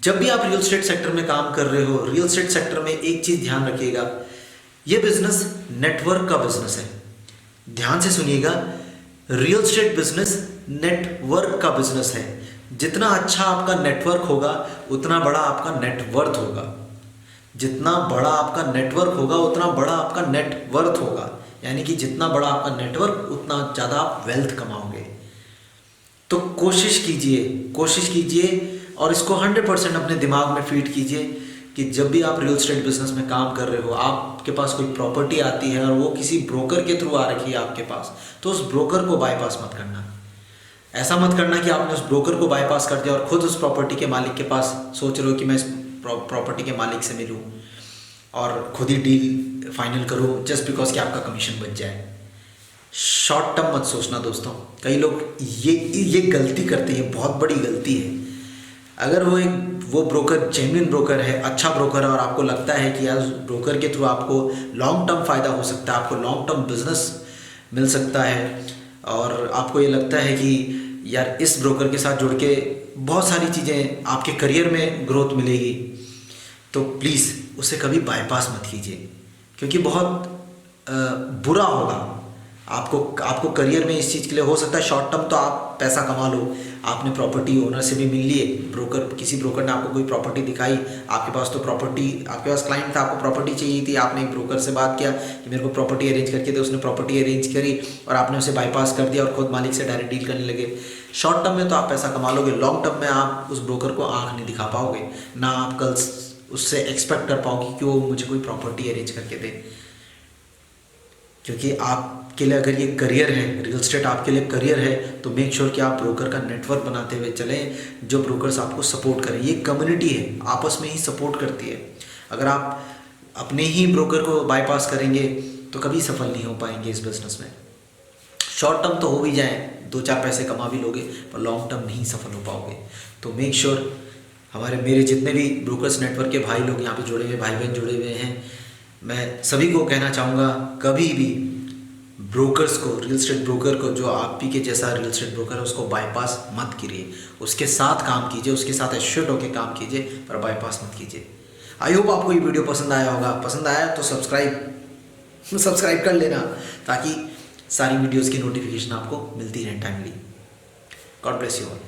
जब भी आप रियल एस्टेट सेक्टर में काम कर रहे हो, रियल एस्टेट सेक्टर में एक चीज ध्यान रखिएगा, ये बिजनेस नेटवर्क का बिजनेस है। ध्यान से सुनिएगा, रियल एस्टेट बिजनेस नेटवर्क का बिजनेस है। जितना अच्छा आपका नेटवर्क होगा उतना बड़ा आपका नेटवर्थ होगा। जितना बड़ा आपका नेटवर्क होगा उतना बड़ा आपका नेटवर्थ होगा। यानी कि जितना बड़ा आपका नेटवर्क उतना ज़्यादा आप वेल्थ कमाओगे। तो कोशिश कीजिए और इसको 100% अपने दिमाग में फीड कीजिए कि जब भी आप रियल एस्टेट बिजनेस में काम कर रहे हो, आपके पास कोई प्रॉपर्टी आती है और वो किसी ब्रोकर के थ्रू आ रखी है आपके पास, तो उस ब्रोकर को बाईपास मत करना। ऐसा मत करना कि आपने उस ब्रोकर को बाईपास कर दिया और खुद उस प्रॉपर्टी के मालिक के पास सोच रहे हो कि मैं इस प्रॉपर्टी के मालिक से मिलूं और खुद ही डील फाइनल करूं जस्ट बिकॉज कि आपका कमीशन बच जाए। शॉर्ट टर्म मत सोचना दोस्तों। कई लोग ये गलती करते हैं, बहुत बड़ी गलती है। अगर वो ब्रोकर जेन्युइन ब्रोकर है, अच्छा ब्रोकर है और आपको लगता है कि यार उस ब्रोकर के थ्रू आपको लॉन्ग टर्म फ़ायदा हो सकता है, आपको लॉन्ग टर्म बिजनेस मिल सकता है और आपको ये लगता है कि यार इस ब्रोकर के साथ जुड़ के बहुत सारी चीज़ें आपके करियर में ग्रोथ मिलेगी, तो प्लीज़ उसे कभी बाईपास मत कीजिए, क्योंकि बहुत बुरा होगा आपको करियर में। इस चीज़ के लिए हो सकता है शॉर्ट टर्म तो आप पैसा कमा लो, आपने प्रॉपर्टी ओनर से भी मिल लिए, किसी ब्रोकर ने आपको कोई प्रॉपर्टी दिखाई, आपके पास क्लाइंट था, आपको प्रॉपर्टी चाहिए थी, आपने एक ब्रोकर से बात किया कि मेरे को प्रॉपर्टी अरेंज करके दे, उसने प्रॉपर्टी अरेंज करी और आपने उसे बाईपास कर दिया और खुद मालिक से डायरेक्ट डील करने लगे। शॉर्ट टर्म में तो आप पैसा कमा लोगे, लॉन्ग टर्म में आप उस ब्रोकर को आँख नहीं दिखा पाओगे, ना आप कल उससे एक्सपेक्ट कर पाओगे कि वो मुझे कोई प्रॉपर्टी अरेंज करके दे। क्योंकि आपके लिए अगर ये करियर है, रियल एस्टेट आपके लिए करियर है, तो मेक श्योर कि आप ब्रोकर का नेटवर्क बनाते हुए चलें, जो ब्रोकर्स आपको सपोर्ट करें। ये कम्युनिटी है, आपस में ही सपोर्ट करती है। अगर आप अपने ही ब्रोकर को बाईपास करेंगे तो कभी सफल नहीं हो पाएंगे इस बिज़नेस में। शॉर्ट टर्म तो हो भी जाए, 2-4 पैसे कमा भी लोगे, पर लॉन्ग टर्म नहीं सफल हो पाओगे। तो मेक श्योर मेरे जितने भी ब्रोकर्स नेटवर्क के भाई लोग यहाँ पे जुड़े हुए, भाई बहन जुड़े हुए हैं, मैं सभी को कहना चाहूँगा, कभी भी ब्रोकर्स को, रियल एस्टेट ब्रोकर को, जो आप ही के जैसा रियल एस्टेट ब्रोकर है, उसको बाईपास मत कीजिए। उसके साथ काम कीजिए, उसके साथ एश्योर्ड होकर काम कीजिए, पर बाईपास मत कीजिए। आई होप आपको ये वीडियो पसंद आया होगा। पसंद आया तो सब्सक्राइब कर लेना, ताकि सारी वीडियोज़ की नोटिफिकेशन आपको मिलती रहे timely. God bless you all.